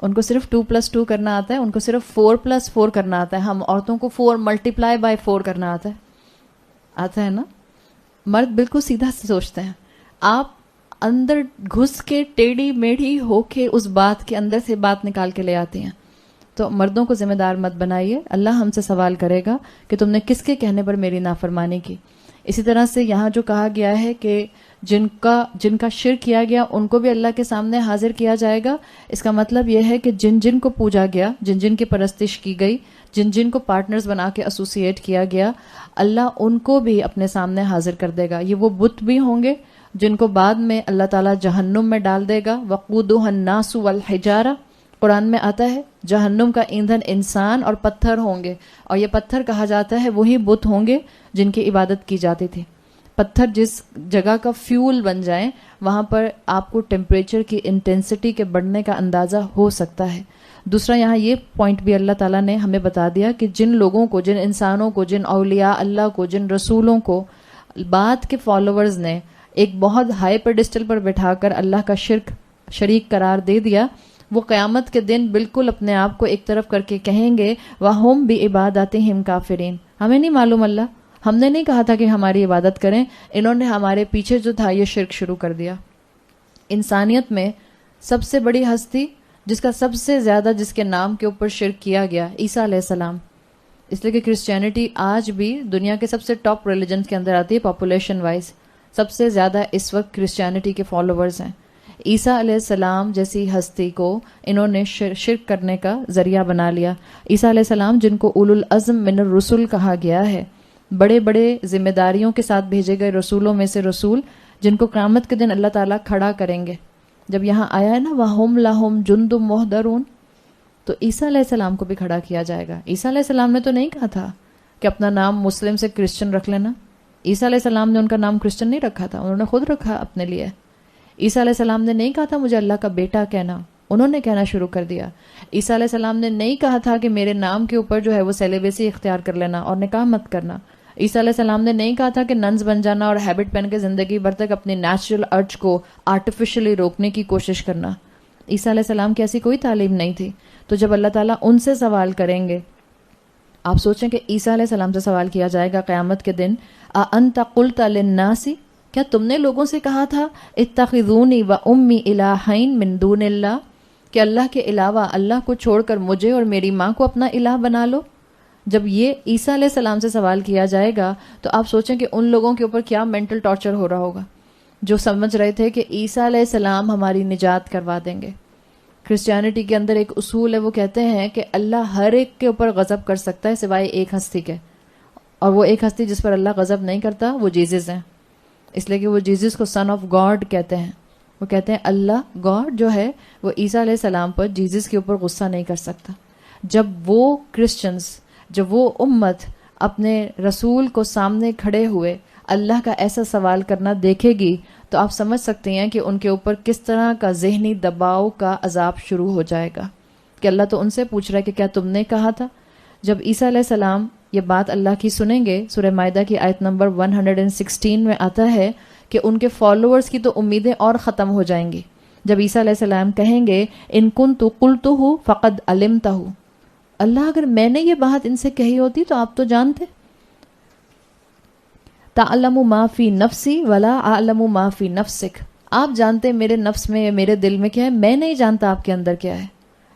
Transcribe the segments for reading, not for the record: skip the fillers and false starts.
ان کو صرف 2+2 کرنا آتا ہے, ان کو صرف 4+4 کرنا آتا ہے. ہم عورتوں کو 4 × کرنا آتا ہے نا. مرد بالکل سیدھا سوچتے ہیں. آپ اندر گھس کے ٹیڑھی میڑھی ہو کے اس بات کے اندر سے بات نکال کے لے آتی ہیں. تو مردوں کو ذمہ دار مت بنائیے, اللہ ہم سے سوال کرے گا کہ تم نے کس کے کہنے پر میری نافرمانی کی. اسی طرح سے یہاں جو کہا گیا ہے کہ جن کا شرک کیا گیا ان کو بھی اللہ کے سامنے حاضر کیا جائے گا, اس کا مطلب یہ ہے کہ جن کو پوجا گیا, جن کی پرستش کی گئی, جن کو پارٹنرز بنا کے ایسوسیٹ کیا گیا, اللہ ان کو بھی اپنے سامنے حاضر کر دے گا. یہ وہ بت بھی ہوں گے جن کو بعد میں اللہ تعالیٰ جہنم میں ڈال دے گا. وقودها الناس والحجارہ, قرآن میں آتا ہے جہنم کا ایندھن انسان اور پتھر ہوں گے, اور یہ پتھر کہا جاتا ہے وہی بت ہوں گے جن کی عبادت کی جاتی تھی. پتھر جس جگہ کا فیول بن جائیں وہاں پر آپ کو ٹیمپریچر کی انٹینسٹی کے بڑھنے کا اندازہ ہو سکتا ہے. دوسرا یہاں یہ پوائنٹ بھی اللہ تعالیٰ نے ہمیں بتا دیا کہ جن لوگوں کو, جن انسانوں کو, جن اولیاء اللہ کو, جن رسولوں کو بعد کے فالوورز نے ایک بہت ہائی پیڈسٹل پر بٹھا کر اللہ کا شریک قرار دے دیا, وہ قیامت کے دن بالکل اپنے آپ کو ایک طرف کر کے کہیں گے وَهُمْ بِعِبَادَتِهِمْ كَافِرِينَ, ہمیں نہیں معلوم اللہ, ہم نے نہیں کہا تھا کہ ہماری عبادت کریں, انہوں نے ہمارے پیچھے جو تھا یہ شرک شروع کر دیا. انسانیت میں سب سے بڑی ہستی جس کا سب سے زیادہ جس کے نام کے اوپر شرک کیا گیا, عیسیٰ علیہ السلام. اس لیے کہ کرسچینٹی آج بھی دنیا کے سب سے ٹاپ ریلیجنز کے اندر آتی ہے پاپولیشن وائز. سب سے زیادہ اس وقت کرسچینٹی کے فالوورز ہیں. عیسیٰ علیہ السلام جیسی ہستی کو انہوں نے شرک کرنے کا ذریعہ بنا لیا. عیسیٰ علیہ السلام جن کو اولو العزم من الرسل کہا گیا ہے, بڑے بڑے ذمہ داریوں کے ساتھ بھیجے گئے رسولوں میں سے رسول, جن کو قیامت کے دن اللہ تعالیٰ کھڑا کریں گے. جب یہاں آیا ہے نا وَهُمْ لَهُمْ جُنْدٌ مُحْضَرُونَ, تو عیسیٰ علیہ السلام کو بھی کھڑا کیا جائے گا. عیسیٰ علیہ السلام نے تو نہیں کہا تھا کہ اپنا نام مسلم سے کرسچن رکھ لینا. عیسیٰ علیہ السلام نے ان کا نام کرسچن نہیں رکھا تھا, انہوں نے خود رکھا اپنے لیے. عیسیٰ علیہ السلام نے نہیں کہا تھا مجھے اللہ کا بیٹا کہنا, انہوں نے کہنا شروع کر دیا. عیسیٰ علیہ السلام نے نہیں کہا تھا کہ میرے نام کے اوپر جو ہے وہ سیلیبیسی اختیار کر لینا اور نکاح مت کرنا. عیسیٰ علیہ السلام نے نہیں کہا تھا کہ ننز بن جانا اور ہیبٹ پہن کے زندگی بھر تک اپنی نیچرل ارج کو آرٹیفیشلی روکنے کی کوشش کرنا. عیسیٰ علیہ السلام کی ایسی کوئی تعلیم نہیں تھی. تو جب اللہ تعالیٰ ان سے سوال کریں گے, آپ سوچیں کہ عیسیٰ علیہ السلام سے سوال کیا جائے گا قیامت کے دن, اَأَنْتَ قُلْتَ لِلنَّاسِ, کیا تم نے لوگوں سے کہا تھا اتخذونی و امی الہین من دون اللہ, کہ اللہ کے علاوہ اللہ کو چھوڑ کر مجھے اور میری ماں کو اپنا الہ بنا لو. جب یہ عیسیٰ علیہ السلام سے سوال کیا جائے گا تو آپ سوچیں کہ ان لوگوں کے اوپر کیا مینٹل ٹارچر ہو رہا ہوگا جو سمجھ رہے تھے کہ عیسیٰ علیہ السلام ہماری نجات کروا دیں گے. کرسچینٹی کے اندر ایک اصول ہے, وہ کہتے ہیں کہ اللہ ہر ایک کے اوپر غضب کر سکتا ہے سوائے ایک ہستی کے, اور وہ ایک ہستی جس پر اللہ غضب نہیں کرتا وہ جیزس ہیں. اس لیے کہ وہ جیزس کو سن آف گاڈ کہتے ہیں. وہ کہتے ہیں اللہ گاڈ جو ہے وہ عیسیٰ علیہ السلام پر, جیزس کے اوپر غصہ نہیں کر سکتا. جب وہ کرسچنز, جب وہ امت اپنے رسول کو سامنے کھڑے ہوئے اللہ کا ایسا سوال کرنا دیکھے گی تو آپ سمجھ سکتے ہیں کہ ان کے اوپر کس طرح کا ذہنی دباؤ کا عذاب شروع ہو جائے گا کہ اللہ تو ان سے پوچھ رہا ہے کہ کیا تم نے کہا تھا. جب عیسیٰ علیہ السلام یہ بات اللہ کی سنیں گے, سورہ مائدہ کی آیت نمبر 116 میں آتا ہے کہ ان کے فالوورز کی تو امیدیں اور ختم ہو جائیں گی. جب عیسیٰ علیہ السلام کہیں گے ان کنت قلتہ فقد علمتہ, اللہ اگر میں نے یہ بات ان سے کہی ہوتی تو آپ تو جانتے. تعلم ما فی نفسی ولا اعلم ما فی نفسک, آپ جانتے میرے نفس میں, میرے دل میں کیا ہے, میں نہیں جانتا آپ کے اندر کیا ہے.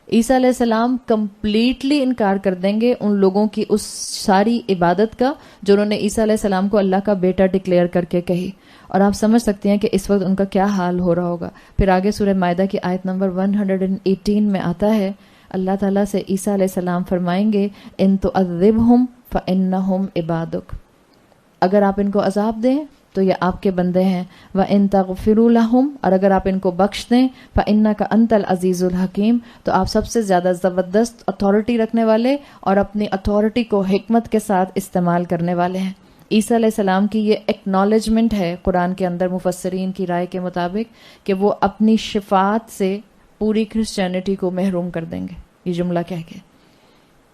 عیسیٰ علیہ السلام کمپلیٹلی انکار کر دیں گے ان لوگوں کی اس ساری عبادت کا جنہوں نے عیسیٰ علیہ السلام کو اللہ کا بیٹا ڈکلیئر کر کے کہی. اور آپ سمجھ سکتے ہیں کہ اس وقت ان کا کیا حال ہو رہا ہوگا. پھر آگے سورہ مائدہ کی آیت نمبر 118 میں آتا ہے, اللہ تعالیٰ سے عیسیٰ علیہ السلام فرمائیں گے ان تعذبہم فانہم عبادک, اگر آپ ان کو عذاب دیں تو یہ آپ کے بندے ہیں. وَإِن تَغْفِرُوا لَهُمْ, اور اگر آپ ان کو بخش دیں فَإِنَّكَ أَنْتَ الْعَزِيزُ الْحَكِيمُ, تو آپ سب سے زیادہ زبردست اتھارٹی رکھنے والے اور اپنی اتھارٹی کو حکمت کے ساتھ استعمال کرنے والے ہیں. عیسیٰ علیہ السلام کی یہ ایکنالجمنٹ ہے قرآن کے اندر مفسرین کی رائے کے مطابق کہ وہ اپنی شفاعت سے پوری کرسچینٹی کو محروم کر دیں گے. یہ جملہ کہہ کے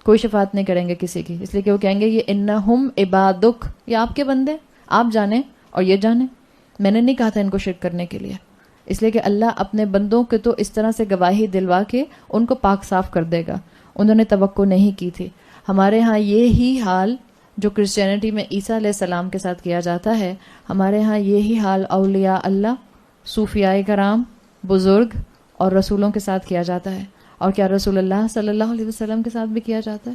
کوئی شفاعت نہیں کریں گے کسی کی, اس لیے کہ وہ کہیں گے یہ انہم عبادک, یہ آپ کے بندے, آپ جانیں اور یہ جانیں, میں نے نہیں کہا تھا ان کو شرک کرنے کے لیے. اس لیے کہ اللہ اپنے بندوں کے تو اس طرح سے گواہی دلوا کے ان کو پاک صاف کر دے گا. انہوں نے توقع نہیں کی تھی. ہمارے ہاں یہی حال جو کرسچینٹی میں عیسیٰ علیہ السلام کے ساتھ کیا جاتا ہے، ہمارے ہاں یہی حال اولیاء اللہ، صوفیاء کرام، بزرگ اور رسولوں کے ساتھ کیا جاتا ہے. اور کیا رسول اللہ صلی اللہ علیہ وسلم کے ساتھ بھی کیا جاتا ہے؟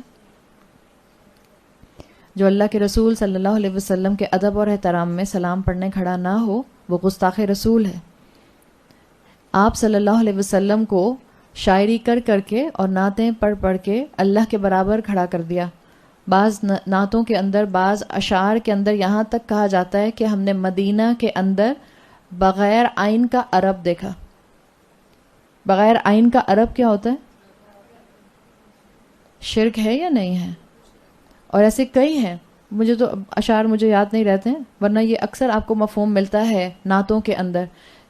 جو اللہ کے رسول صلی اللہ علیہ وسلم کے ادب اور احترام میں سلام پڑھنے کھڑا نہ ہو وہ گستاخ رسول ہے. آپ صلی اللہ علیہ وسلم کو شاعری کر کر کے اور نعتیں پڑھ پڑھ کے اللہ کے برابر کھڑا کر دیا. بعض نعتوں کے اندر، بعض اشعار کے اندر یہاں تک کہا جاتا ہے کہ ہم نے مدینہ کے اندر بغیر آئین کا عرب دیکھا. بغیر آئین کا عرب کیا ہوتا ہے؟ شرک ہے یا نہیں ہے؟ اور ایسے کئی ہیں، مجھے تو اشعار مجھے یاد نہیں رہتے ہیں، ورنہ یہ اکثر آپ کو مفہوم ملتا ہے نعتوں کے اندر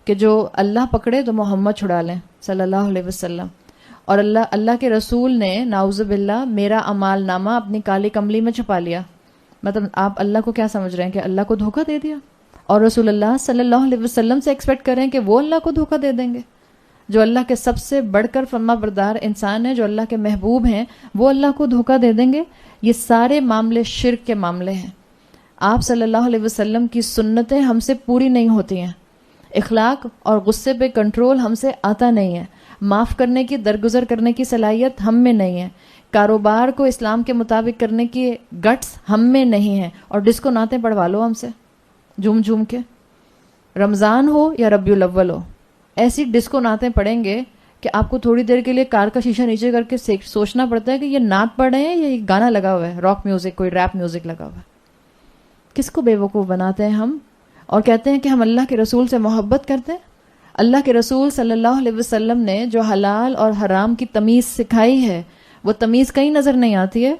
کہ جو اللہ پکڑے تو محمد چھڑا لیں صلی اللہ علیہ وسلم. اور اللہ کے رسول نے نعوذ باللہ میرا اعمال نامہ اپنی کالی کملی میں چھپا لیا. مطلب آپ اللہ کو کیا سمجھ رہے ہیں کہ اللہ کو دھوکہ دے دیا؟ اور رسول اللہ صلی اللہ علیہ وسلم سے ایکسپیکٹ کریں کہ وہ اللہ کو دھوکہ دے دیں گے؟ جو اللہ کے سب سے بڑھ کر فرما بردار انسان ہیں، جو اللہ کے محبوب ہیں، وہ اللہ کو دھوکہ دے دیں گے؟ یہ سارے معاملے شرک کے معاملے ہیں. آپ صلی اللہ علیہ وسلم کی سنتیں ہم سے پوری نہیں ہوتی ہیں. اخلاق اور غصے پہ کنٹرول ہم سے آتا نہیں ہے. معاف کرنے کی، درگزر کرنے کی صلاحیت ہم میں نہیں ہے. کاروبار کو اسلام کے مطابق کرنے کی گٹس ہم میں نہیں ہیں. اور ڈسکو نعتیں پڑھوا لو ہم سے جھوم جھوم کے. رمضان ہو یا ربیع الاول ہو، ایسی ڈسکو نعتیں پڑھیں گے کہ آپ کو تھوڑی دیر کے لیے کار کا شیشہ نیچے کر کے سوچنا پڑتا ہے کہ یہ نعت پڑھ رہے ہیں یا یہ گانا لگا ہوا ہے، راک میوزک، کوئی ریپ میوزک لگا ہوا ہے. کس کو بے وقوف بناتے ہیں ہم، اور کہتے ہیں کہ ہم اللہ کے رسول سے محبت کرتے ہیں. اللہ کے رسول صلی اللہ علیہ وسلم نے جو حلال اور حرام کی تمیز سکھائی ہے وہ تمیز کہیں نظر نہیں آتی ہے.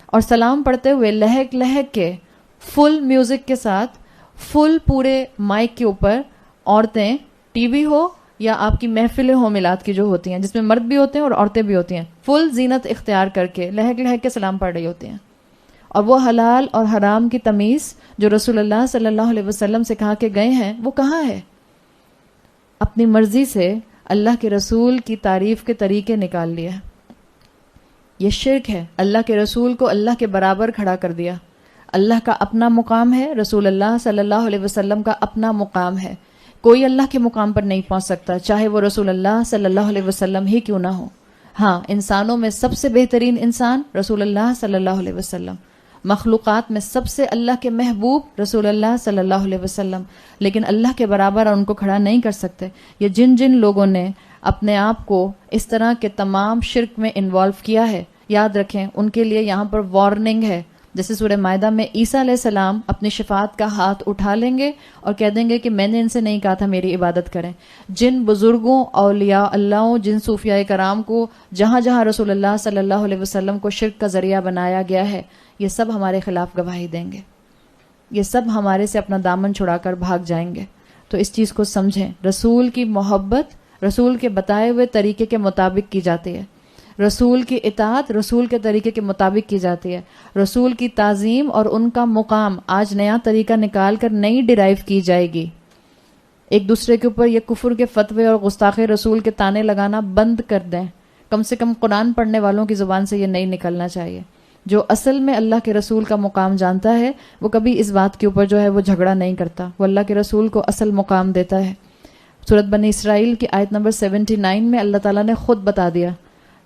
اور سلام پڑھتے ہوئے لہک لہک کے فل میوزک کے ساتھ، فل پورے مائک کے اوپر، عورتیں، ٹی وی ہو یا آپ کی محفلیں ہو میلاد کی جو ہوتی ہیں جس میں مرد بھی ہوتے ہیں اور عورتیں بھی ہوتی ہیں، فل زینت اختیار کر کے لہک لہک کے سلام پڑھ رہی ہوتی ہیں. اور وہ حلال اور حرام کی تمیز جو رسول اللہ صلی اللہ علیہ وسلم سکھا کے گئے ہیں وہ کہاں ہے؟ اپنی مرضی سے اللہ کے رسول کی تعریف کے طریقے نکال لیا. یہ شرک ہے. اللہ کے رسول کو اللہ کے برابر کھڑا کر دیا. اللہ کا اپنا مقام ہے، رسول اللہ صلی اللہ علیہ وسلم کا اپنا مقام ہے. کوئی اللہ کے مقام پر نہیں پہنچ سکتا، چاہے وہ رسول اللہ صلی اللہ علیہ وسلم ہی کیوں نہ ہو. ہاں، انسانوں میں سب سے بہترین انسان رسول اللہ صلی اللہ علیہ وسلم، مخلوقات میں سب سے اللہ کے محبوب رسول اللہ صلی اللہ علیہ وسلم، لیکن اللہ کے برابر ان کو کھڑا نہیں کر سکتے. یہ جن جن لوگوں نے اپنے آپ کو اس طرح کے تمام شرک میں انوالو کیا ہے، یاد رکھیں ان کے لیے یہاں پر وارننگ ہے. جیسے سورہ مائدہ میں عیسیٰ علیہ السلام اپنی شفاعت کا ہاتھ اٹھا لیں گے اور کہہ دیں گے کہ میں نے ان سے نہیں کہا تھا میری عبادت کریں. جن بزرگوں، اولیاء اللہ، جن صوفیاء کرام کو جہاں جہاں رسول اللہ صلی اللہ علیہ وسلم کو شرک کا ذریعہ بنایا گیا ہے، یہ سب ہمارے خلاف گواہی دیں گے. یہ سب ہمارے سے اپنا دامن چھڑا کر بھاگ جائیں گے. تو اس چیز کو سمجھیں، رسول کی محبت رسول کے بتائے ہوئے طریقے کے مطابق کی جاتی ہے. رسول کی اطاعت رسول کے طریقے کے مطابق کی جاتی ہے. رسول کی تعظیم اور ان کا مقام آج نیا طریقہ نکال کر نہیں ڈرائیو کی جائے گی. ایک دوسرے کے اوپر یہ کفر کے فتوے اور گستاخ رسول کے تانے لگانا بند کر دیں. کم سے کم قرآن پڑھنے والوں کی زبان سے یہ نہیں نکلنا چاہیے. جو اصل میں اللہ کے رسول کا مقام جانتا ہے وہ کبھی اس بات کے اوپر جو ہے وہ جھگڑا نہیں کرتا، وہ اللہ کے رسول کو اصل مقام دیتا ہے. سورۃ بنی اسرائیل کی آیت نمبر 79 میں اللہ تعالیٰ نے خود بتا دیا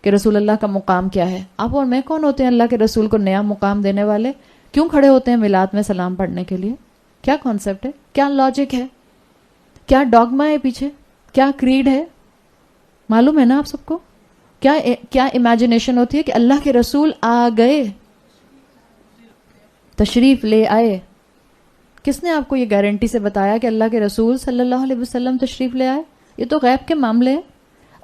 کہ رسول اللہ کا مقام کیا ہے. آپ اور میں کون ہوتے ہیں اللہ کے رسول کو نیا مقام دینے والے؟ کیوں کھڑے ہوتے ہیں میلاد میں سلام پڑھنے کے لیے؟ کیا کانسیپٹ ہے؟ کیا لاجک ہے؟ کیا ڈاگما ہے پیچھے؟ کیا کریڈ ہے؟ معلوم ہے نا آپ سب کو؟ کیا امیجنیشن ہوتی ہے کہ اللہ کے رسول آ گئے، تشریف لے آئے. کس نے آپ کو یہ گارنٹی سے بتایا کہ اللہ کے رسول صلی اللہ علیہ وسلم تشریف لے آئے؟ یہ تو غیب کے معاملے ہیں،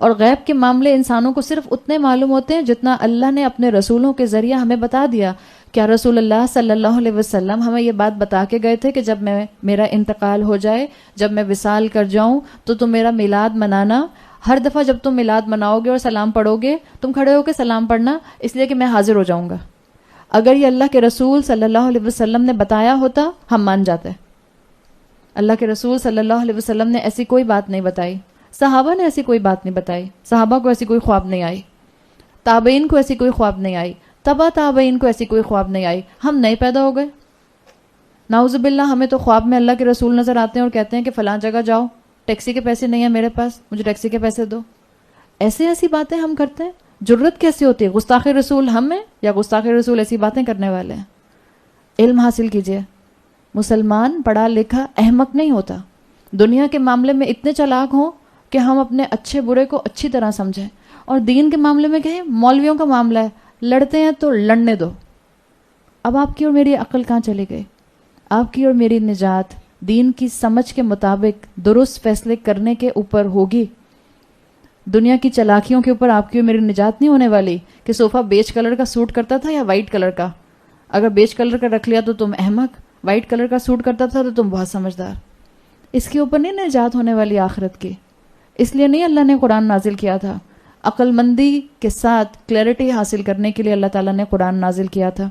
اور غیب کے معاملے انسانوں کو صرف اتنے معلوم ہوتے ہیں جتنا اللہ نے اپنے رسولوں کے ذریعے ہمیں بتا دیا. کیا رسول اللہ صلی اللہ علیہ وسلم ہمیں یہ بات بتا کے گئے تھے کہ جب میرا انتقال ہو جائے، جب میں وصال کر جاؤں تو تم میرا میلاد منانا، ہر دفعہ جب تم میلاد مناؤ گے اور سلام پڑھو گے تم کھڑے ہو کے سلام پڑھنا، اس لیے کہ میں حاضر ہو جاؤں گا؟ اگر یہ اللہ کے رسول صلی اللہ علیہ وسلم نے بتایا ہوتا ہم مان جاتے، اللہ کے رسول صلی اللہ علیہ وسلم نے ایسی کوئی بات نہیں بتائی، صحابہ نے ایسی کوئی بات نہیں بتائی، صحابہ کو ایسی کوئی خواب نہیں آئی، تابعین کو ایسی کوئی خواب نہیں آئی، تبا تابعین کو ایسی کوئی خواب نہیں آئی. ہم نئے پیدا ہو گئے. نعوذ باللہ ہمیں تو خواب میں اللہ کے رسول نظر آتے ہیں اور کہتے ہیں کہ فلاں جگہ جاؤ، ٹیکسی کے پیسے نہیں ہیں میرے پاس، مجھے ٹیکسی کے پیسے دو. ایسی باتیں ہم کرتے ہیں. جرت کیسی ہوتی ہے؟ گستاخ رسول ہم ہیں یا گستاخ رسول ایسی باتیں کرنے والے ہیں؟ علم حاصل کیجئے. مسلمان پڑھا لکھا احمق نہیں ہوتا. دنیا کے معاملے میں اتنے چالاک ہوں کہ ہم اپنے اچھے برے کو اچھی طرح سمجھیں، اور دین کے معاملے میں کہیں مولویوں کا معاملہ ہے، لڑتے ہیں تو لڑنے دو. اب آپ کی اور میری عقل کہاں چلی گئی؟ آپ کی اور میری نجات دین کی سمجھ کے مطابق درست فیصلے کرنے کے اوپر ہوگی. دنیا کی چلاکیوں کے اوپر آپ کی اور میری نجات نہیں ہونے والی کہ صوفہ بیج کلر کا سوٹ کرتا تھا یا وائٹ کلر کا. اگر بیج کلر کا رکھ لیا تو تم احمق، وائٹ کلر کا سوٹ کرتا تھا تو تم بہت سمجھدار. اس کے اوپر نہیں نجات ہونے والی آخرت کی. اس لیے نہیں اللہ نے قرآن نازل کیا تھا. عقل مندی کے ساتھ کلیئرٹی حاصل کرنے کے لیے اللہ تعالیٰ نے قرآن نازل کیا تھا.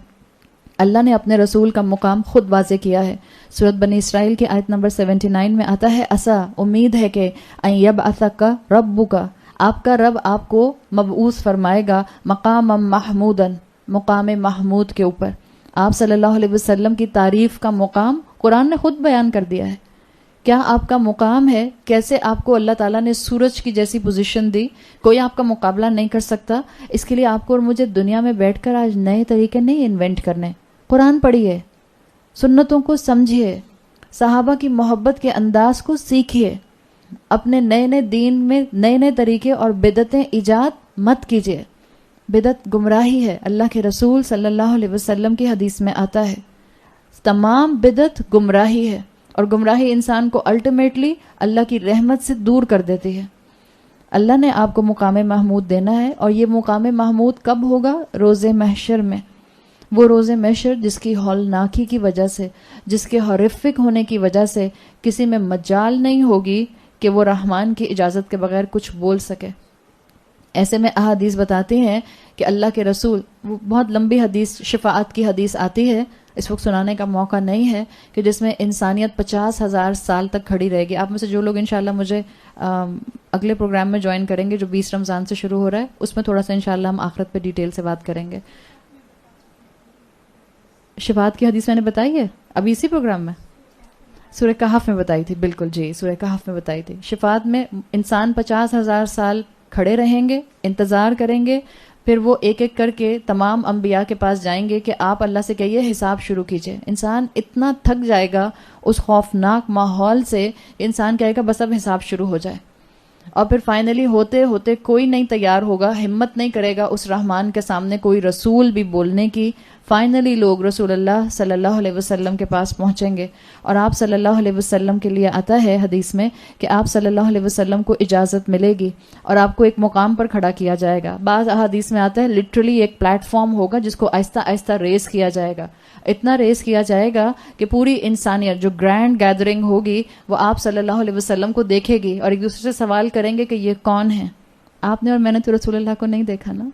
اللہ نے اپنے رسول کا مقام خود واضح کیا ہے. سورۃ بنی اسرائیل کی آیت نمبر 79 میں آتا ہے، اسا امید ہے کہ ان یبعثک ربک، آپ کا رب آپ کو مبعوث فرمائے گا مقام محمودا، مقام محمود کے اوپر. آپ صلی اللہ علیہ وسلم کی تعریف کا مقام قرآن نے خود بیان کر دیا ہے. کیا آپ کا مقام ہے؟ کیسے آپ کو اللہ تعالیٰ نے سورج کی جیسی پوزیشن دی، کوئی آپ کا مقابلہ نہیں کر سکتا. اس کے لیے آپ کو اور مجھے دنیا میں بیٹھ کر آج نئے طریقے نہیں انوینٹ کرنے. قرآن پڑھیے، سنتوں کو سمجھیے، صحابہ کی محبت کے انداز کو سیکھیے. اپنے نئے دین میں نئے طریقے اور بدعتیں ایجاد مت کیجیے. بدعت گمراہی ہے. اللہ کے رسول صلی اللہ علیہ وسلم کی حدیث میں آتا ہے تمام بدعت گمراہی ہے، اور گمراہی انسان کو الٹیمیٹلی اللہ کی رحمت سے دور کر دیتی ہے. اللہ نے آپ کو مقام محمود دینا ہے، اور یہ مقام محمود کب ہوگا؟ روز محشر میں. وہ روز محشر جس کی ہولناکی کی وجہ سے، جس کے ہارفک ہونے کی وجہ سے کسی میں مجال نہیں ہوگی کہ وہ رحمان کی اجازت کے بغیر کچھ بول سکے. ایسے میں احادیث بتاتی ہیں کہ اللہ کے رسول، وہ بہت لمبی حدیث، شفاعت کی حدیث آتی ہے، اس وقت سنانے کا موقع نہیں ہے، کہ جس میں انسانیت 50,000 سال تک کھڑی رہے گی. آپ میں سے جو لوگ انشاءاللہ مجھے اگلے پروگرام میں جوائن کریں گے جو 20 رمضان سے شروع ہو رہا ہے، اس میں تھوڑا سا انشاءاللہ ہم آخرت پہ ڈیٹیل سے بات کریں گے. شفاعت کی حدیث میں نے بتائی ہے ابھی اسی پروگرام میں، سورہ کہف میں بتائی تھی. بالکل جی، سورہ کہف میں بتائی تھی. شفاعت میں انسان 50,000 سال کھڑے رہیں گے، انتظار کریں گے، پھر وہ ایک ایک کر کے تمام انبیاء کے پاس جائیں گے کہ آپ اللہ سے کہیے حساب شروع کیجئے. انسان اتنا تھک جائے گا اس خوفناک ماحول سے، انسان کہے گا بس اب حساب شروع ہو جائے. اور پھر فائنلی ہوتے ہوتے کوئی نہیں تیار ہوگا، ہمت نہیں کرے گا اس رحمان کے سامنے کوئی رسول بھی بولنے کی. فائنلی لوگ رسول اللہ صلی اللہ علیہ وسلم کے پاس پہنچیں گے، اور آپ صلی اللہ علیہ وسلم کے لیے آتا ہے حدیث میں کہ آپ صلی اللہ علیہ وسلم کو اجازت ملے گی اور آپ کو ایک مقام پر کھڑا کیا جائے گا. بعض احادیث میں آتا ہے لٹرلی ایک پلیٹ فارم ہوگا جس کو آہستہ آہستہ ریز کیا جائے گا. اتنا ریز کیا جائے گا کہ پوری انسانیت جو گرینڈ گیدرنگ ہوگی وہ آپ صلی اللہ علیہ وسلم کو دیکھے گی، اور ایک دوسرے سے سوال کریں گے کہ یہ کون ہے؟ آپ نے اور میں نے تو رسول اللہ کو نہیں دیکھا نا.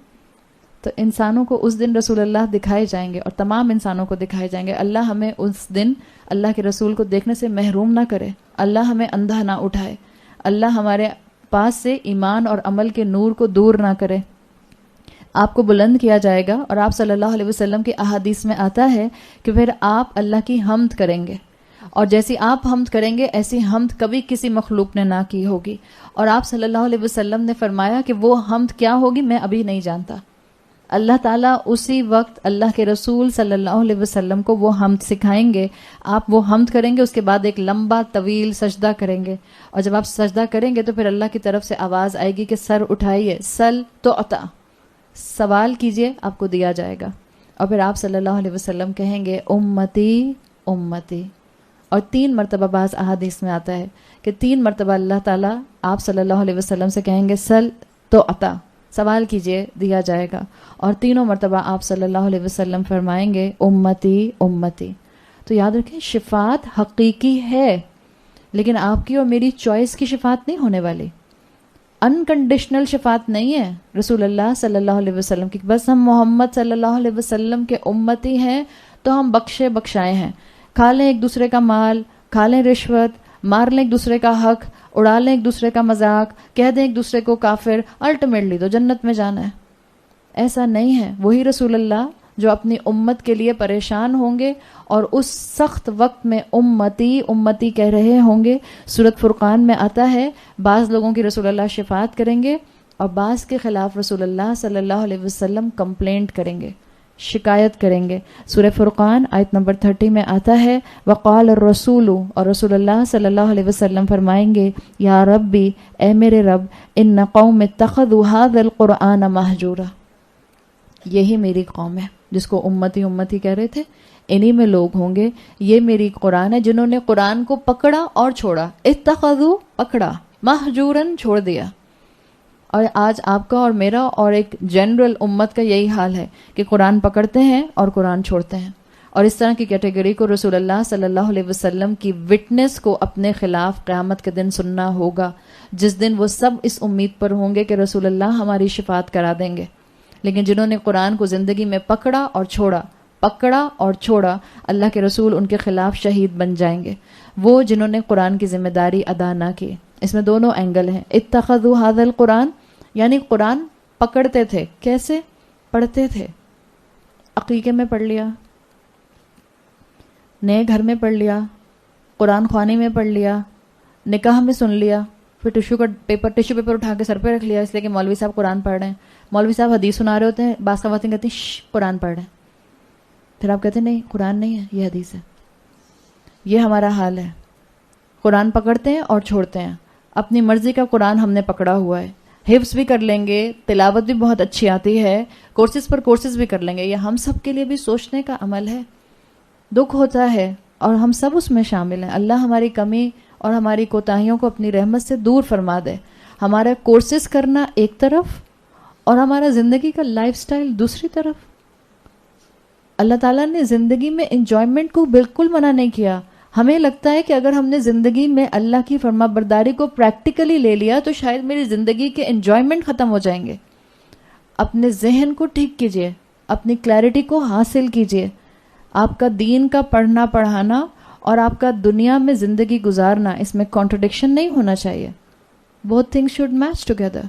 تو انسانوں کو اس دن رسول اللہ دکھائے جائیں گے، اور تمام انسانوں کو دکھائے جائیں گے. اللہ ہمیں اس دن اللہ کے رسول کو دیکھنے سے محروم نہ کرے، اللہ ہمیں اندھا نہ اٹھائے، اللہ ہمارے پاس سے ایمان اور عمل کے نور کو دور نہ کرے. آپ کو بلند کیا جائے گا، اور آپ صلی اللہ علیہ وسلم کی احادیث میں آتا ہے کہ پھر آپ اللہ کی حمد کریں گے، اور جیسی آپ حمد کریں گے ایسی حمد کبھی کسی مخلوق نے نہ کی ہوگی. اور آپ صلی اللہ علیہ وسلم نے فرمایا کہ وہ حمد کیا ہوگی میں ابھی نہیں جانتا. اللہ تعالیٰ اسی وقت اللہ کے رسول صلی اللہ علیہ وسلم کو وہ حمد سکھائیں گے. آپ وہ حمد کریں گے، اس کے بعد ایک لمبا طویل سجدہ کریں گے، اور جب آپ سجدہ کریں گے تو پھر اللہ کی طرف سے آواز آئے گی کہ سر اٹھائیے، سل تو عطا، سوال کیجئے آپ کو دیا جائے گا. اور پھر آپ صلی اللہ علیہ وسلم کہیں گے امتی امتی. اور 3 مرتبہ بعض احادیث میں آتا ہے کہ 3 مرتبہ اللہ تعالیٰ آپ صلی اللہ علیہ وسلم سے کہیں گے سل تو عطا، سوال کیجئے دیا جائے گا. اور 3 مرتبہ آپ صلی اللہ علیہ وسلم فرمائیں گے امتی امتی. تو یاد رکھیں شفاعت حقیقی ہے، لیکن آپ کی اور میری چوائس کی شفاعت نہیں ہونے والی. انکنڈیشنل شفاعت نہیں ہے رسول اللہ صلی اللہ علیہ وسلم کی، بس ہم محمد صلی اللہ علیہ وسلم کے امتی ہیں تو ہم بخشے بخشائے ہیں. کھا لیں ایک دوسرے کا مال، کھا لیں رشوت, مار لیں ایک دوسرے کا حق, اڑا لیں ایک دوسرے کا مذاق, کہہ دیں ایک دوسرے کو کافر, الٹیمیٹلی تو جنت میں جانا ہے. ایسا نہیں ہے. وہی رسول اللہ جو اپنی امت کے لیے پریشان ہوں گے اور اس سخت وقت میں امتی امتی کہہ رہے ہوں گے. سورۃ فرقان میں آتا ہے بعض لوگوں کی رسول اللہ شفاعت کریں گے اور بعض کے خلاف رسول اللہ صلی اللہ علیہ وسلم کمپلینٹ کریں گے, شکایت کریں گے. سورہ فرقان آیت نمبر 30 میں آتا ہے وقال الرسول, اور رسول اللہ صلی اللہ علیہ وسلم فرمائیں گے یا ربی, اے میرے رب, ان قوم اتخذوا هذا القرآن مہجورا, یہی میری قوم ہے جس کو امتی امتی کہہ رہے تھے, انہی میں لوگ ہوں گے, یہ میری قرآن ہے جنہوں نے قرآن کو پکڑا اور چھوڑا. اتخذوا پکڑا, مہجورن چھوڑ دیا. اور آج آپ کا اور میرا اور ایک جنرل امت کا یہی حال ہے کہ قرآن پکڑتے ہیں اور قرآن چھوڑتے ہیں. اور اس طرح کی کیٹیگری کو رسول اللہ صلی اللہ علیہ وسلم کی وٹنس کو اپنے خلاف قیامت کے دن سننا ہوگا, جس دن وہ سب اس امید پر ہوں گے کہ رسول اللہ ہماری شفاعت کرا دیں گے. لیکن جنہوں نے قرآن کو زندگی میں پکڑا اور چھوڑا, پکڑا اور چھوڑا, اللہ کے رسول ان کے خلاف شہید بن جائیں گے. وہ جنہوں نے قرآن کی ذمہ داری ادا نہ کی. اس میں دونوں اینگل ہیں. اتخذوا ھذا القرآن یعنی قرآن پکڑتے تھے, کیسے پڑھتے تھے؟ عقیقے میں پڑھ لیا, نئے گھر میں پڑھ لیا, قرآن خوانی میں پڑھ لیا, نکاح میں سن لیا, پھر ٹیشو پیپر اٹھا کے سر پہ رکھ لیا اس لیے کہ مولوی صاحب قرآن پڑھ رہے ہیں. مولوی صاحب حدیث سنا رہے ہوتے ہیں, بعض خواتین کہتی ہیں قرآن پڑھ رہے ہیں, پھر آپ کہتے ہیں نہیں قرآن نہیں ہے یہ حدیث ہے. یہ ہمارا حال ہے. قرآن پکڑتے ہیں اور چھوڑتے ہیں. اپنی مرضی کا قرآن ہم نے پکڑا ہوا ہے, حفظ بھی کر لیں گے, تلاوت بھی بہت اچھی آتی ہے, کورسز پر کورسز بھی کر لیں گے. یہ ہم سب کے لیے بھی سوچنے کا عمل ہے. دکھ ہوتا ہے اور ہم سب اس میں شامل ہیں. اللہ ہماری کمی اور ہماری کوتاہیوں کو اپنی رحمت سے دور فرما دے. ہمارا کورسز کرنا ایک طرف اور ہمارا زندگی کا لائف سٹائل دوسری طرف. اللہ تعالیٰ نے زندگی میں انجوائمنٹ کو بالکل منع نہیں کیا. ہمیں لگتا ہے کہ اگر ہم نے زندگی میں اللہ کی فرما برداری کو پریکٹیکلی لے لیا تو شاید میری زندگی کے انجوائمنٹ ختم ہو جائیں گے. اپنے ذہن کو ٹھیک کیجئے, اپنی کلیئرٹی کو حاصل کیجئے. آپ کا دین کا پڑھنا پڑھانا اور آپ کا دنیا میں زندگی گزارنا, اس میں کانٹرڈکشن نہیں ہونا چاہیے. بہت تھنگس شوڈ میچ ٹوگیدر.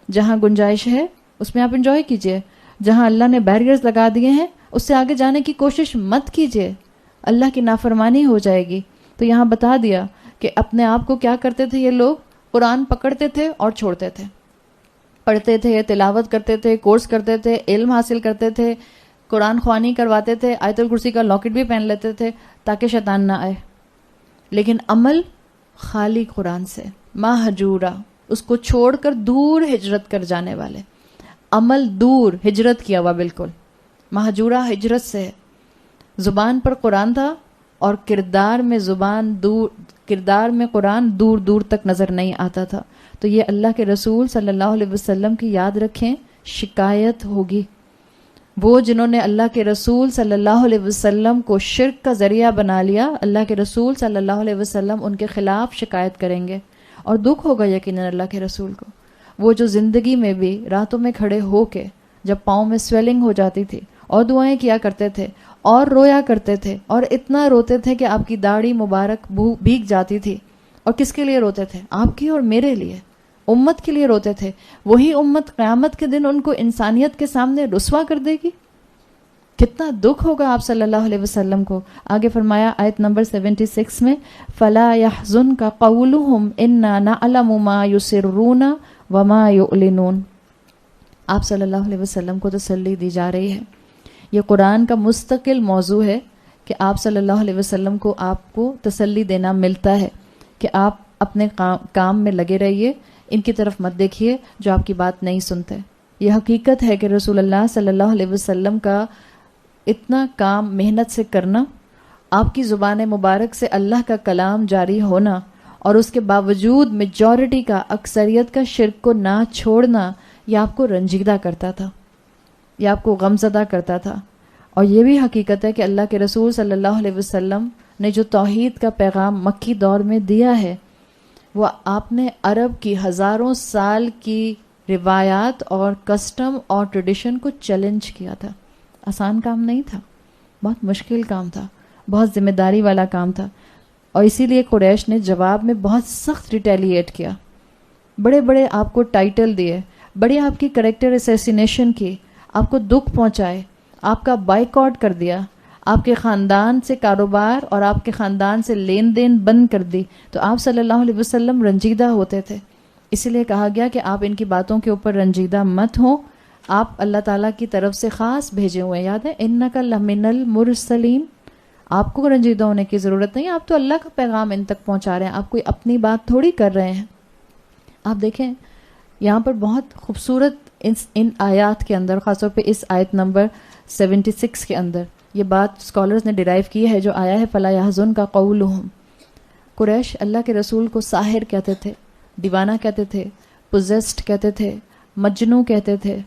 جہاں گنجائش ہے اس میں آپ انجوائے کیجئے. جہاں اللہ نے بیریئرز لگا دیے ہیں اس سے آگے جانے کی کوشش مت کیجئے, اللہ کی نافرمانی ہو جائے گی. تو یہاں بتا دیا کہ اپنے آپ کو کیا کرتے تھے یہ لوگ, قرآن پکڑتے تھے اور چھوڑتے تھے. پڑھتے تھے, تلاوت کرتے تھے, کورس کرتے تھے, علم حاصل کرتے تھے, قرآن خوانی کرواتے تھے, آیت الکرسی کا لاکٹ بھی پہن لیتے تھے تاکہ شیطان نہ آئے. لیکن عمل خالی قرآن سے, مہجورا, اس کو چھوڑ کر دور ہجرت کر جانے والے. عمل دور, ہجرت کیا ہوا بالکل. مہجورا ہجرت سے ہے. زبان پر قرآن تھا اور کردار میں قرآن دور دور تک نظر نہیں آتا تھا. تو یہ اللہ کے رسول صلی اللہ علیہ وسلم کی یاد رکھیں, شکایت ہوگی. وہ جنہوں نے اللہ کے رسول صلی اللہ علیہ وسلم کو شرک کا ذریعہ بنا لیا, اللہ کے رسول صلی اللہ علیہ وسلم ان کے خلاف شکایت کریں گے اور دکھ ہوگا یقیناً اللہ کے رسول کو. وہ جو زندگی میں بھی راتوں میں کھڑے ہو کے جب پاؤں میں سویلنگ ہو جاتی تھی اور دعائیں کیا کرتے تھے اور رویا کرتے تھے اور اتنا روتے تھے کہ آپ کی داڑھی مبارک بھیگ جاتی تھی. اور کس کے لیے روتے تھے؟ آپ کی اور میرے لیے, امت کے لیے روتے تھے. وہی امت قیامت کے دن ان کو انسانیت کے سامنے رسوا کر دے گی. کتنا دکھ ہوگا آپ صلی اللہ علیہ وسلم کو. آگے فرمایا آیت نمبر 76 میں, فَلَا يَحْزُنْكَ قَوْلُهُمْ إِنَّا نَعْلَمُ مَا يُسِرُّونَ وَمَا يُعْلِنُونَ. آپ صلی اللہ علیہ وسلم کو تسلی دی جا رہی ہے. یہ قرآن کا مستقل موضوع ہے کہ آپ صلی اللہ علیہ وسلم کو آپ کو تسلی دینا ملتا ہے کہ آپ اپنے کام میں لگے رہیے, ان کی طرف مت دیکھیے جو آپ کی بات نہیں سنتے. یہ حقیقت ہے کہ رسول اللہ صلی اللہ علیہ وسلم کا اتنا کام محنت سے کرنا, آپ کی زبان مبارک سے اللہ کا کلام جاری ہونا اور اس کے باوجود میجورٹی کا, اکثریت کا شرک کو نہ چھوڑنا, یہ آپ کو رنجیدہ کرتا تھا, یہ آپ کو غمزدہ کرتا تھا. اور یہ بھی حقیقت ہے کہ اللہ کے رسول صلی اللہ علیہ وسلم نے جو توحید کا پیغام مکی دور میں دیا ہے وہ آپ نے عرب کی ہزاروں سال کی روایات اور کسٹم اور ٹریڈیشن کو چیلنج کیا تھا. آسان کام نہیں تھا, بہت مشکل کام تھا, بہت ذمہ داری والا کام تھا. اور اسی لیے قریش نے جواب میں بہت سخت ریٹیلیٹ کیا، بڑے بڑے آپ کو ٹائٹل دیے، بڑی آپ کی کریکٹر اسیسینیشن کی، آپ کو دکھ پہنچائے، آپ کا بائیکاٹ کر دیا، آپ کے خاندان سے کاروبار اور آپ کے خاندان سے لین دین بند کر دی. تو آپ صلی اللہ علیہ وسلم رنجیدہ ہوتے تھے، اسی لیے کہا گیا کہ آپ ان کی باتوں کے اوپر رنجیدہ مت ہوں، آپ اللہ تعالیٰ کی طرف سے خاص بھیجے ہوئے ہیں. یاد ہے انک لمن المرسلین، آپ کو رنجیدہ ہونے کی ضرورت نہیں، آپ تو اللہ کا پیغام ان تک پہنچا رہے ہیں، آپ کوئی اپنی بات تھوڑی کر رہے ہیں. آپ دیکھیں یہاں پر بہت خوبصورت ان آیات کے اندر، خاص طور پہ اس آیت نمبر 76 کے اندر یہ بات اسکالرز نے ڈیرائیو کی ہے جو آیا ہے فلا یحزن کا قولہم. قریش اللہ کے رسول کو ساحر کہتے تھے، دیوانہ کہتے تھے، پوزیسڈ کہتے تھے، مجنو کہتے تھے،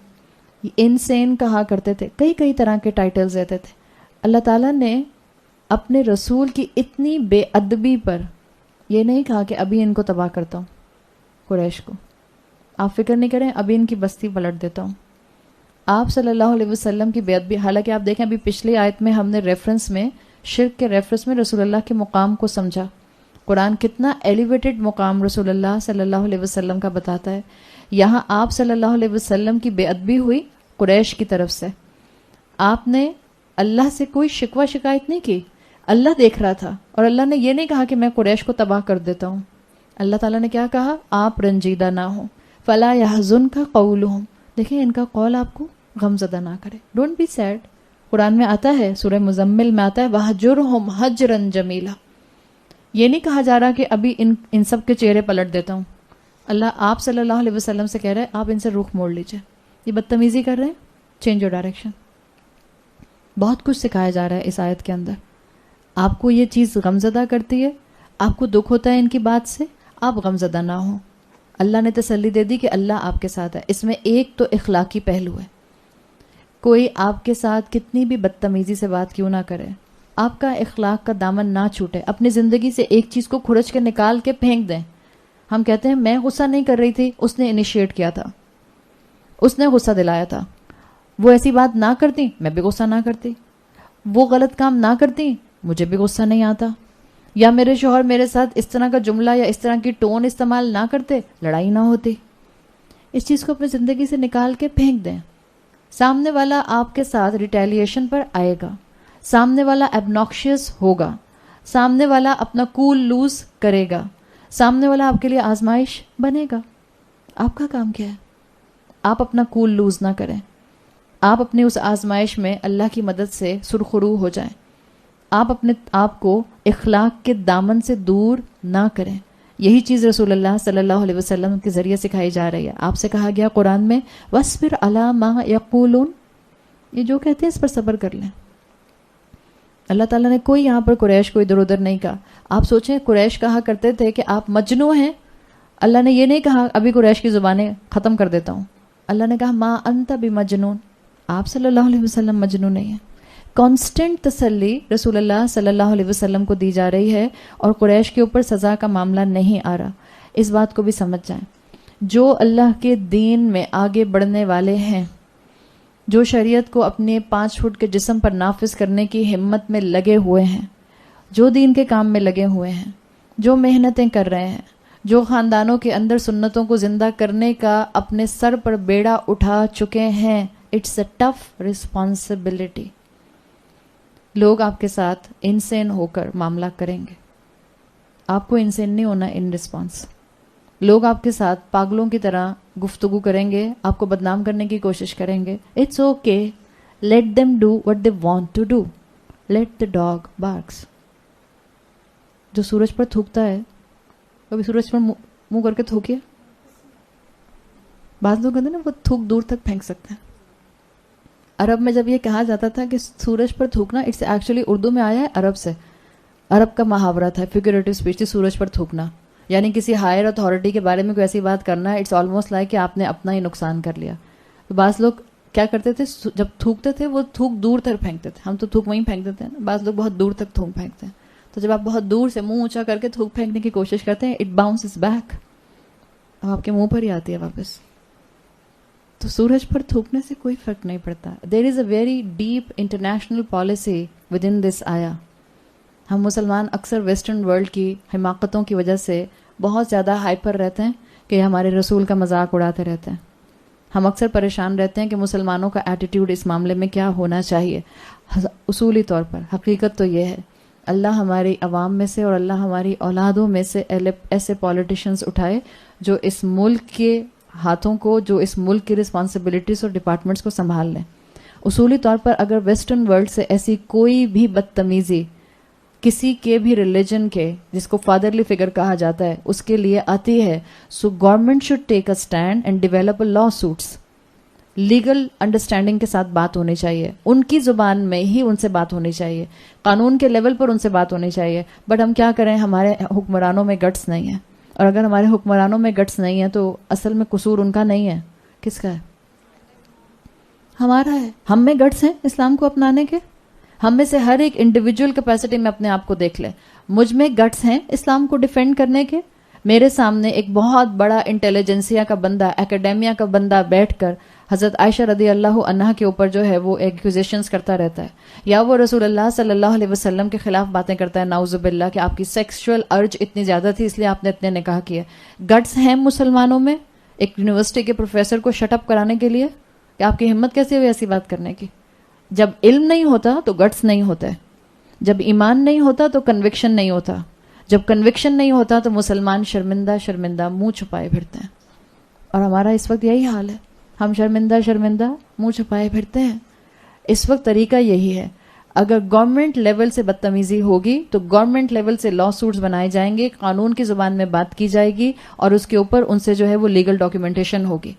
انسین کہا کرتے تھے، کئی کئی طرح کے ٹائٹلز دیتے تھے. اللہ تعالیٰ نے اپنے رسول کی اتنی بے ادبی پر یہ نہیں کہا کہ ابھی ان کو تباہ کرتا ہوں. قریش کو آپ فکر نہیں کریں، ابھی ان کی بستی پلٹ دیتا ہوں. آپ صلی اللہ علیہ وسلم کی بے ادبی، حالانکہ آپ دیکھیں ابھی پچھلی آیت میں ہم نے ریفرنس میں شرک کے ریفرنس میں رسول اللہ کے مقام کو سمجھا. قرآن کتنا ایلیویٹڈ مقام رسول اللہ صلی اللہ علیہ وسلم کا بتاتا ہے. یہاں آپ صلی اللہ علیہ وسلم کی بے ادبی ہوئی قریش کی طرف سے. آپ نے اللہ سے کوئی شکوہ شکایت نہیں کی، اللہ دیکھ رہا تھا، اور اللہ نے یہ نہیں کہا کہ میں قریش کو تباہ کر دیتا ہوں. اللہ تعالیٰ نے کیا کہا؟ آپ رنجیدہ نہ ہوں، فلا یحزن کا قولہم. دیکھیں ان کا قول آپ کو غم زدہ نہ کرے، ڈونٹ بی سیڈ. قرآن میں آتا ہے، سورہ مزمل میں آتا ہے وَہْجُرْهُمْ حَجْرًا جَمِيلًا. یہ نہیں کہا جا رہا کہ ابھی ان سب کے چہرے پلٹ دیتا ہوں. اللہ آپ صلی اللہ علیہ وسلم سے کہہ رہے ہیں آپ ان سے رخ موڑ لیجئے، یہ بدتمیزی کر رہے ہیں، چینج یور ڈائریکشن. بہت کچھ سکھایا جا رہا ہے اس آیت کے اندر. آپ کو یہ چیز غمزدہ کرتی ہے، آپ کو دکھ ہوتا ہے ان کی بات سے، آپ غمزدہ نہ ہوں. اللہ نے تسلی دے دی کہ اللہ آپ کے ساتھ ہے. اس میں ایک تو اخلاقی پہلو ہے، کوئی آپ کے ساتھ کتنی بھی بدتمیزی سے بات کیوں نہ کرے، آپ کا اخلاق کا دامن نہ چھوٹے. اپنی زندگی سے ایک چیز کو کھرچ کے نکال کے پھینک دیں. ہم کہتے ہیں میں غصہ نہیں کر رہی تھی، اس نے انیشیٹ کیا تھا، اس نے غصہ دلایا تھا. وہ ایسی بات نہ کرتی میں بھی غصہ نہ کرتی، وہ غلط کام نہ کرتی مجھے بھی غصہ نہیں آتا، یا میرے شوہر میرے ساتھ اس طرح کا جملہ یا اس طرح کی ٹون استعمال نہ کرتے، لڑائی نہ ہوتی. اس چیز کو اپنی زندگی سے نکال کے پھینک دیں. سامنے والا آپ کے ساتھ ریٹیلیشن پر آئے گا، سامنے والا ایبناکشیس ہوگا، سامنے والا اپنا کول لوز کرے گا، سامنے والا آپ کے لیے آزمائش بنے گا. آپ کا کام کیا ہے؟ آپ اپنا کول لوز نہ کریں، آپ اپنی اس آزمائش میں اللہ کی مدد سے سرخرو ہو جائیں. آپ اپنے آپ کو اخلاق کے دامن سے دور نہ کریں. یہی چیز رسول اللہ صلی اللہ علیہ وسلم کے ذریعے سکھائی جا رہی ہے. آپ سے کہا گیا قرآن میں وَاصْبِرْ عَلَىٰ مَا يَقُولُونَ، یہ جو کہتے ہیں اس پر صبر کر لیں. اللہ تعالیٰ نے کوئی یہاں پر قریش کو ادھر ادھر نہیں کہا. آپ سوچیں قریش کہا کرتے تھے کہ آپ مجنو ہیں، اللہ نے یہ نہیں کہا ابھی قریش کی زبانیں ختم کر دیتا ہوں. اللہ نے کہا ما انت بمجنون، آپ صلی اللہ علیہ وسلم مجنون نہیں ہیں. کانسٹنٹ تسلی رسول اللہ صلی اللہ علیہ وسلم کو دی جا رہی ہے، اور قریش کے اوپر سزا کا معاملہ نہیں آ رہا. اس بات کو بھی سمجھ جائیں. جو اللہ کے دین میں آگے بڑھنے والے ہیں، جو شریعت کو اپنے 5 فٹ کے جسم پر نافذ کرنے کی ہمت میں لگے ہوئے ہیں، جو دین کے کام میں لگے ہوئے ہیں، جو محنتیں کر رہے ہیں، جو خاندانوں کے اندر سنتوں کو زندہ کرنے کا اپنے سر پر بیڑا اٹھا چکے ہیں، اٹس اے ٹف رسپانسبلٹی. لوگ آپ کے ساتھ انسین ہو کر معاملہ کریں گے، آپ کو انسین نہیں ہونا ان رسپانس. لوگ آپ کے ساتھ پاگلوں کی طرح گفتگو کریں گے، آپ کو بدنام کرنے کی کوشش کریں گے. It's okay, let them do what they want to do, let the dog barks. جو سورج پر تھوکتا ہے، کبھی سورج پر منہ کر کے تھوکیے. بعض لوگ کہتے ہیں نا وہ تھوک دور تک پھینک سکتے ہیں. عرب میں جب یہ کہا جاتا تھا کہ سورج پر تھوکنا، اٹس ایکچولی اردو میں آیا ہے عرب سے، عرب کا محاورہ تھا، فیگریٹو اسپیچ تھی سورج پر تھوکنا. یعنی کسی ہائر اتھارٹی کے بارے میں کوئی ایسی بات کرنا ہے، اٹس آلموسٹ لائک کہ آپ نے اپنا ہی نقصان کر لیا. تو بعض لوگ کیا کرتے تھے جب تھوکتے تھے وہ تھوک دور تک پھینکتے تھے. ہم تو تھوک وہیں پھینک دیتے ہیں نا، بعض لوگ بہت دور تک تھوک پھینکتے ہیں. تو جب آپ بہت دور سے منہ اونچا کر کے تھوک پھینکنے کی کوشش کرتے ہیں، اٹ باؤنسز بیک، اب آپ کے منہ پر ہی آتی ہے واپس. تو سورج پر تھوکنے سے کوئی فرق نہیں پڑتا. There is a very deep international policy with in this آیا. ہم مسلمان اکثر ویسٹرن ورلڈ کی حماقتوں کی وجہ سے بہت زیادہ ہائپر رہتے ہیں کہ ہمارے رسول کا مذاق اڑاتے رہتے ہیں. ہم اکثر پریشان رہتے ہیں کہ مسلمانوں کا ایٹیٹیوڈ اس معاملے میں کیا ہونا چاہیے. اصولی طور پر حقیقت تو یہ ہے، اللہ ہماری عوام میں سے اور اللہ ہماری اولادوں میں سے ایسے پولیٹیشنز اٹھائے جو اس ملک کے ہاتھوں کو، جو اس ملک کی رسپانسبلٹیز اور ڈپارٹمنٹس کو سنبھال لیں. اصولی طور پر اگر ویسٹرن ورلڈ سے ایسی کوئی بھی بدتمیزی کسی کے بھی ریلیجن کے، جس کو فادرلی فگر کہا جاتا ہے، اس کے لیے آتی ہے، so government should take a stand and develop a law suits. Legal understanding کے ساتھ بات ہونی چاہیے، ان کی زبان میں ہی ان سے بات ہونی چاہیے، قانون کے لیول پر ان سے بات ہونی چاہیے. بٹ ہم کیا کریں، ہمارے حکمرانوں میں گٹس نہیں ہیں، اور اگر ہمارے حکمرانوں میں گٹس نہیں ہیں تو اصل میں قصور ان کا نہیں ہے، کس کا ہے؟ ہمارا ہے. ہم میں گٹس ہیں اسلام کو اپنانے کے؟ ہم میں سے ہر ایک انڈیویجول کیپیسٹی میں اپنے آپ کو دیکھ لے، مجھ میں گٹس ہیں اسلام کو ڈیفینڈ کرنے کے؟ میرے سامنے ایک بہت بڑا انٹیلیجنسیا کا بندہ، اکیڈیمیا کا بندہ بیٹھ کر حضرت عائشہ رضی اللہ عنہا کے اوپر جو ہے وہ ایکوزیشنز کرتا رہتا ہے، یا وہ رسول اللہ صلی اللہ علیہ وسلم کے خلاف باتیں کرتا ہے، نعوذ باللہ، کہ آپ کی سیکسچل ارج اتنی زیادہ تھی اس لیے آپ نے اتنے نکاح کیے. گٹس ہیں مسلمانوں میں ایک یونیورسٹی کے پروفیسر کو شٹ اپ کرانے کے لیے؟ کہ آپ کی ہمت کیسے ہوئی ایسی بات کرنے کی؟ جب علم نہیں ہوتا تو گٹس نہیں ہوتا ہے، جب ایمان نہیں ہوتا تو کنوکشن نہیں ہوتا، جب کنوکشن نہیں ہوتا تو مسلمان شرمندہ شرمندہ منہ چھپائے پھرتے ہیں. اور ہمارا اس وقت یہی حال ہے، ہم شرمندہ شرمندہ منہ چھپائے پھرتے ہیں. اس وقت طریقہ یہی ہے، اگر گورنمنٹ لیول سے بدتمیزی ہوگی تو گورنمنٹ لیول سے لا سوٹس بنائے جائیں گے، قانون کی زبان میں بات کی جائے گی، اور اس کے اوپر ان سے جو ہے وہ لیگل ڈاکیومنٹیشن ہوگی.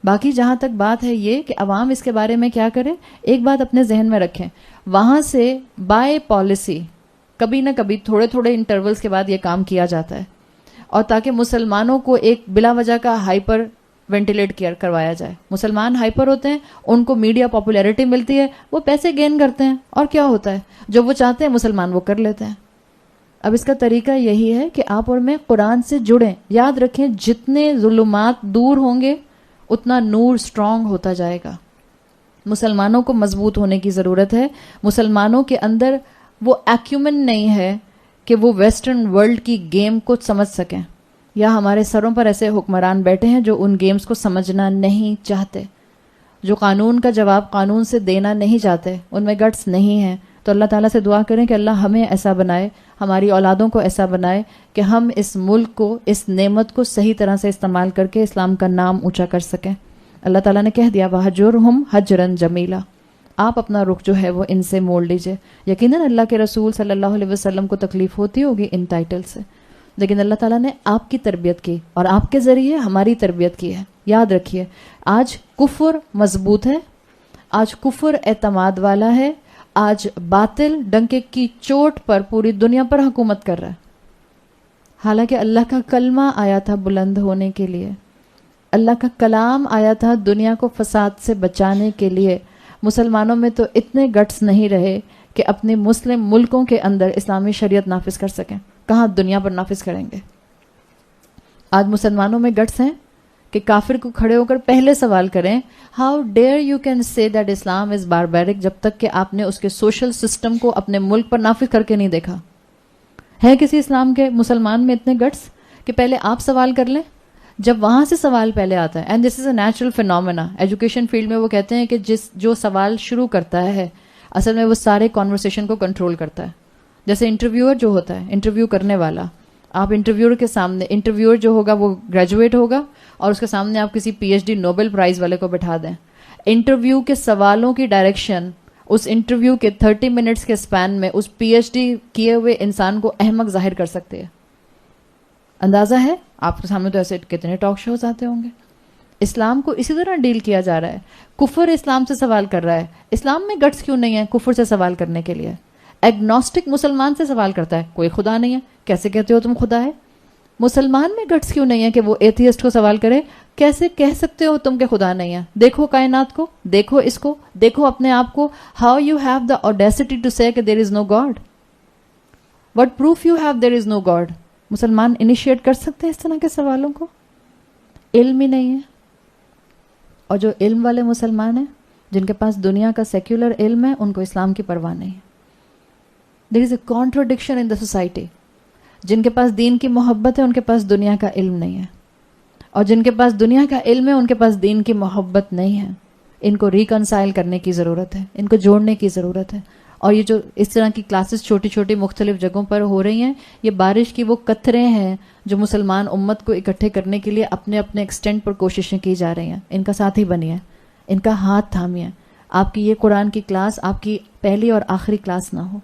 باقی جہاں تک بات ہے یہ کہ عوام اس کے بارے میں کیا کرے، ایک بات اپنے ذہن میں رکھیں، وہاں سے بائی پالیسی کبھی نہ کبھی تھوڑے تھوڑے انٹرولز کے بعد یہ کام کیا جاتا ہے، اور تاکہ مسلمانوں کو ایک بلا وجہ کا ہائپر وینٹیلیٹ کروایا جائے. مسلمان ہائپر ہوتے ہیں، ان کو میڈیا پاپولیرٹی ملتی ہے، وہ پیسے گین کرتے ہیں، اور کیا ہوتا ہے، جو وہ چاہتے ہیں مسلمان وہ کر لیتے ہیں. اب اس کا طریقہ یہی ہے کہ آپ اور میں قرآن سے جڑیں. یاد رکھیں، جتنے ظلمات دور ہوں گے اتنا نور سٹرونگ ہوتا جائے گا. مسلمانوں کو مضبوط ہونے کی ضرورت ہے. مسلمانوں کے اندر وہ ایکیومن نہیں ہے کہ وہ ویسٹرن ورلڈ کی گیم کو سمجھ سکیں، یا ہمارے سروں پر ایسے حکمران بیٹھے ہیں جو ان گیمز کو سمجھنا نہیں چاہتے، جو قانون کا جواب قانون سے دینا نہیں چاہتے، ان میں گٹس نہیں ہیں. تو اللہ تعالیٰ سے دعا کریں کہ اللہ ہمیں ایسا بنائے، ہماری اولادوں کو ایسا بنائے کہ ہم اس ملک کو، اس نعمت کو صحیح طرح سے استعمال کر کے اسلام کا نام اونچا کر سکیں. اللہ تعالیٰ نے کہہ دیا وَهْجُرْهُمْ هَجْرًا جَمِيلًا، آپ اپنا رخ جو ہے وہ ان سے موڑ لیجئے. یقیناً اللہ کے رسول صلی اللہ علیہ وسلم کو تکلیف ہوتی ہوگی ان ٹائٹل سے، لیکن اللہ تعالیٰ نے آپ کی تربیت کی اور آپ کے ذریعے ہماری تربیت کی ہے. یاد رکھیے، آج کفر مضبوط ہے، آج کفر اعتماد والا ہے، آج باطل ڈنکے کی چوٹ پر پوری دنیا پر حکومت کر رہا ہے. حالانکہ اللہ کا کلمہ آیا تھا بلند ہونے کے لیے، اللہ کا کلام آیا تھا دنیا کو فساد سے بچانے کے لیے. مسلمانوں میں تو اتنے گٹس نہیں رہے کہ اپنے مسلم ملکوں کے اندر اسلامی شریعت نافذ کر سکیں، کہاں دنیا پر نافذ کریں گے. آج مسلمانوں میں گٹس ہیں کہ کافر کو کھڑے ہو کر پہلے سوال کریں، how dare you can say that Islam is barbaric, جب تک کہ آپ نے اس کے سوشل سسٹم کو اپنے ملک پر نافذ کر کے نہیں دیکھا. ہے کسی اسلام کے مسلمان میں اتنے گٹس کہ پہلے آپ سوال کر لیں؟ جب وہاں سے سوال پہلے آتا ہے، and this is a natural phenomena. Education field میں وہ کہتے ہیں کہ جو سوال شروع کرتا ہے اصل میں وہ سارے کانورسیشن کو کنٹرول کرتا ہے. جیسے انٹرویور جو ہوتا ہے، انٹرویو کرنے والا، آپ انٹرویور کے سامنے، انٹرویور جو ہوگا وہ گریجویٹ ہوگا اور اس کے سامنے آپ کسی P H D Nobel prize والے کو بٹھا دیں، انٹرویو کے سوالوں کی ڈائریکشن اس انٹرویو کے 30 منٹس کے سپین میں اس پی ایچ ڈی کیے ہوئے انسان کو احمق ظاہر کر سکتے ہیں. اندازہ ہے آپ کے سامنے تو ایسے کتنے ٹاک شوز آتے ہوں گے. اسلام کو اسی طرح ڈیل کیا جا رہا ہے. کفر اسلام سے سوال کر رہا ہے، اسلام میں گٹس کیوں نہیں ہے کفر سے سوال کرنے کے لیے؟ ایگنوسٹک مسلمان سے سوال کرتا ہے، کوئی خدا نہیں ہے، کیسے کہتے ہو تم خدا ہے؟ مسلمان میں گٹس کیوں نہیں ہے کہ وہ ایتھیسٹ کو سوال کرے، کیسے کہہ سکتے ہو تم کہ خدا نہیں ہے؟ دیکھو کائنات کو، دیکھو اس کو، دیکھو اپنے آپ کو. How you have the audacity to say کہ there is no God? What proof you have there is no God? مسلمان انیشیٹ کر سکتے ہیں اس طرح کے سوالوں کو؟ علم ہی نہیں ہے. اور جو علم والے مسلمان ہیں، جن کے پاس دنیا کا سیکولر علم ہے، ان کو اسلام کی پرواہ نہیں ہے. There is a contradiction in the society. جن کے پاس دین کی محبت ہے ان کے پاس دنیا کا علم نہیں ہے, اور جن کے پاس دنیا کا علم ہے ان کے پاس دین کی محبت نہیں ہے. ان کو ریکنسائل کرنے کی ضرورت ہے, ان کو جوڑنے کی ضرورت ہے. اور یہ جو اس طرح کی کلاسز چھوٹی چھوٹی مختلف جگہوں پر ہو رہی ہیں, یہ بارش کی وہ قطرے ہیں جو مسلمان امت کو اکٹھے کرنے کے لیے اپنے اپنے ایکسٹینٹ پر کوششیں کی جا رہی ہیں. ان کا ساتھی بنیے, ان کا ہاتھ تھامیے. آپ کی یہ قرآن کی کلاس آپ کی پہلی اور آخری کلاس نہ ہو.